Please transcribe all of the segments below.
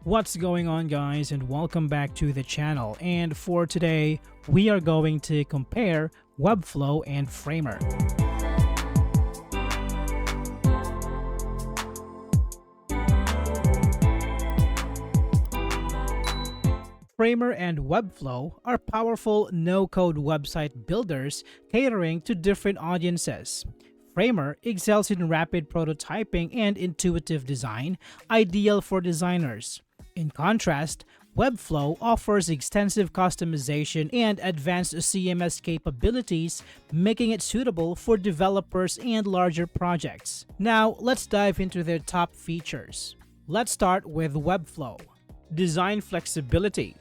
What's going on, guys, and welcome back to the channel. And for today, we are going to compare Webflow and Framer. Framer and Webflow are powerful no-code website builders catering to different audiences. Framer excels in rapid prototyping and intuitive design, ideal for designers. In contrast, Webflow offers extensive customization and advanced CMS capabilities, making it suitable for developers and larger projects. Now, let's dive into their top features. Let's start with Webflow. Design flexibility.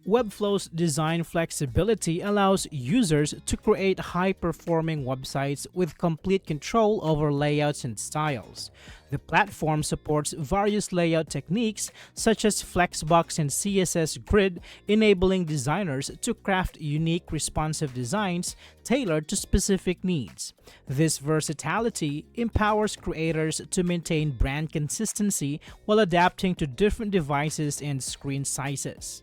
Webflow's design flexibility allows users to create high-performing websites with complete control over layouts and styles. The platform supports various layout techniques such as Flexbox and CSS Grid, enabling designers to craft unique responsive designs tailored to specific needs. This versatility empowers creators to maintain brand consistency while adapting to different devices and screen sizes.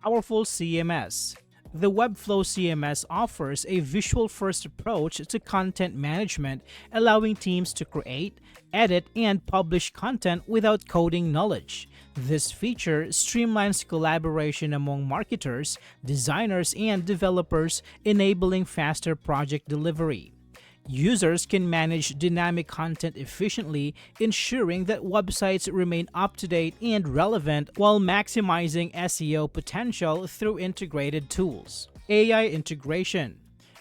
Powerful CMS. The Webflow CMS offers a visual-first approach to content management, allowing teams to create, edit, and publish content without coding knowledge. This feature streamlines collaboration among marketers, designers, and developers, enabling faster project delivery. Users can manage dynamic content efficiently, ensuring that websites remain up-to-date and relevant while maximizing SEO potential through integrated tools. AI integration.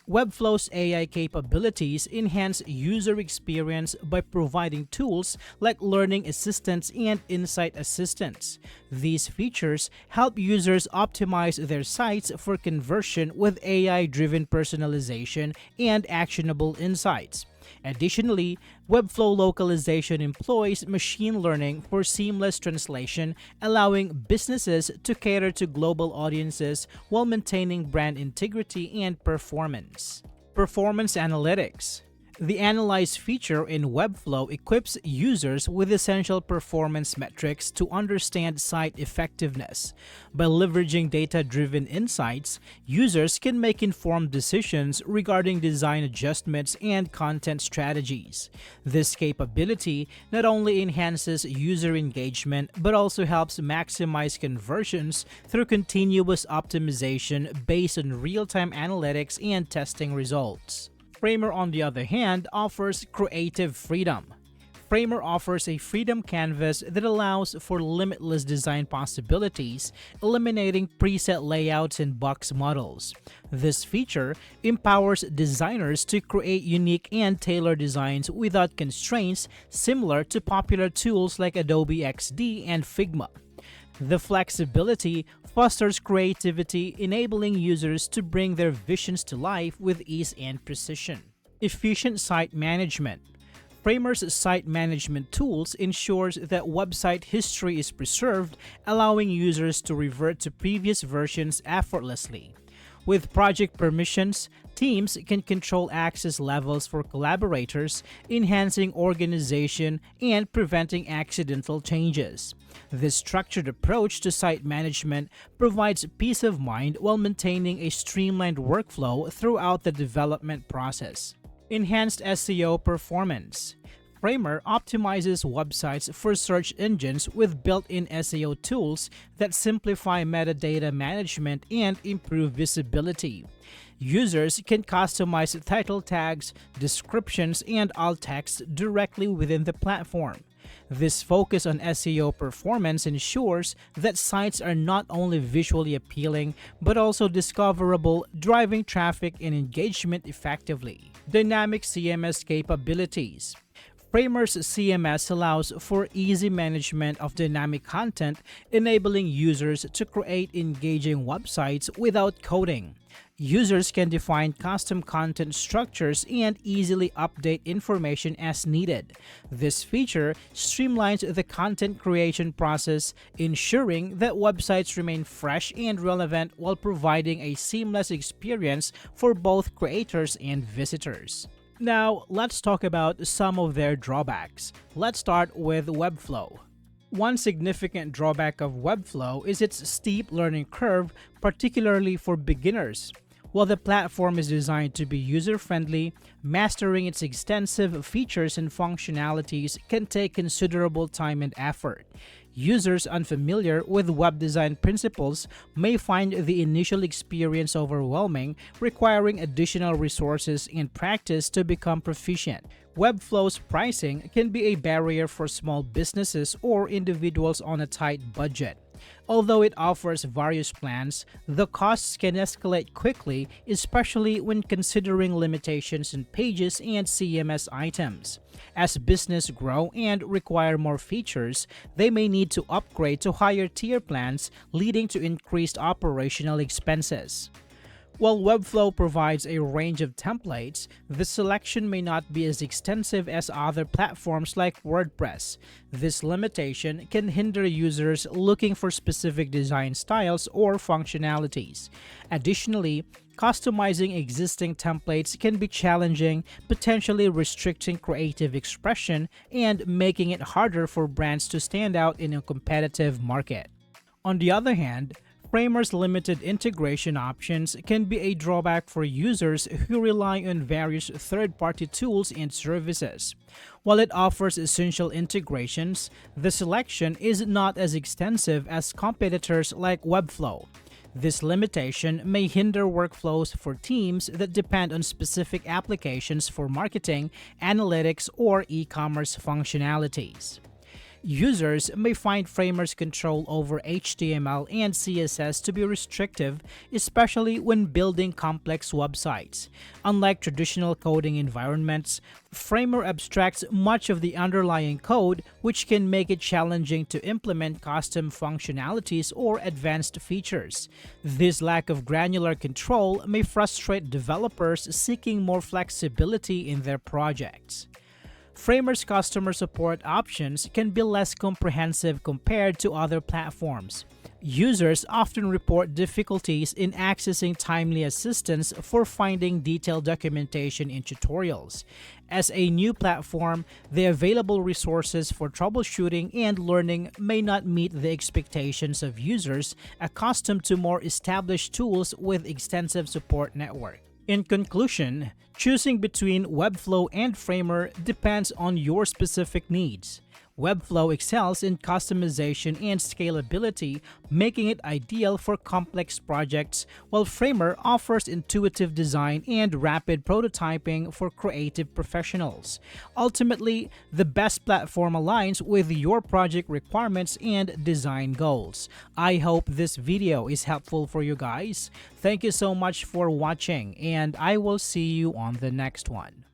Webflow's AI capabilities enhance user experience by providing tools like learning assistants and insight assistants. These features help users optimize their sites for conversion with AI-driven personalization and actionable insights. Additionally, Webflow localization employs machine learning for seamless translation, allowing businesses to cater to global audiences while maintaining brand integrity and performance. Performance analytics. The Analyze feature in Webflow equips users with essential performance metrics to understand site effectiveness. By leveraging data-driven insights, users can make informed decisions regarding design adjustments and content strategies. This capability not only enhances user engagement but also helps maximize conversions through continuous optimization based on real-time analytics and testing results. Framer, on the other hand, offers creative freedom. Framer offers a freedom canvas that allows for limitless design possibilities, eliminating preset layouts and box models. This feature empowers designers to create unique and tailored designs without constraints, similar to popular tools like Adobe XD and Figma. The flexibility fosters creativity, enabling users to bring their visions to life with ease and precision. Efficient site management. Framer's site management tools ensures that website history is preserved, allowing users to revert to previous versions effortlessly. With project permissions, teams can control access levels for collaborators, enhancing organization and preventing accidental changes. This structured approach to site management provides peace of mind while maintaining a streamlined workflow throughout the development process. Enhanced SEO performance. Framer optimizes websites for search engines with built-in SEO tools that simplify metadata management and improve visibility. Users can customize title tags, descriptions, and alt text directly within the platform. This focus on SEO performance ensures that sites are not only visually appealing but also discoverable, driving traffic and engagement effectively. Dynamic CMS capabilities. Framer's CMS allows for easy management of dynamic content, enabling users to create engaging websites without coding. Users can define custom content structures and easily update information as needed. This feature streamlines the content creation process, ensuring that websites remain fresh and relevant while providing a seamless experience for both creators and visitors. Now, let's talk about some of their drawbacks. Let's start with Webflow. One significant drawback of Webflow is its steep learning curve, particularly for beginners. While the platform is designed to be user-friendly, mastering its extensive features and functionalities can take considerable time and effort. Users unfamiliar with web design principles may find the initial experience overwhelming, requiring additional resources and practice to become proficient. Webflow's pricing can be a barrier for small businesses or individuals on a tight budget. Although it offers various plans, the costs can escalate quickly, especially when considering limitations in pages and CMS items. As businesses grow and require more features, they may need to upgrade to higher tier plans, leading to increased operational expenses. While Webflow provides a range of templates, the selection may not be as extensive as other platforms like WordPress. This limitation can hinder users looking for specific design styles or functionalities. Additionally, customizing existing templates can be challenging, potentially restricting creative expression and making it harder for brands to stand out in a competitive market. On the other hand, Framer's limited integration options can be a drawback for users who rely on various third-party tools and services. While it offers essential integrations, the selection is not as extensive as competitors like Webflow. This limitation may hinder workflows for teams that depend on specific applications for marketing, analytics, or e-commerce functionalities. Users may find Framer's control over HTML and CSS to be restrictive, especially when building complex websites. Unlike traditional coding environments, Framer abstracts much of the underlying code, which can make it challenging to implement custom functionalities or advanced features. This lack of granular control may frustrate developers seeking more flexibility in their projects. Framer's customer support options can be less comprehensive compared to other platforms. Users often report difficulties in accessing timely assistance for finding detailed documentation in tutorials. As a new platform, the available resources for troubleshooting and learning may not meet the expectations of users accustomed to more established tools with extensive support network. In conclusion, choosing between Webflow and Framer depends on your specific needs. Webflow excels in customization and scalability, making it ideal for complex projects, while Framer offers intuitive design and rapid prototyping for creative professionals. Ultimately, the best platform aligns with your project requirements and design goals. I hope this video is helpful for you guys. Thank you so much for watching, and I will see you on the next one.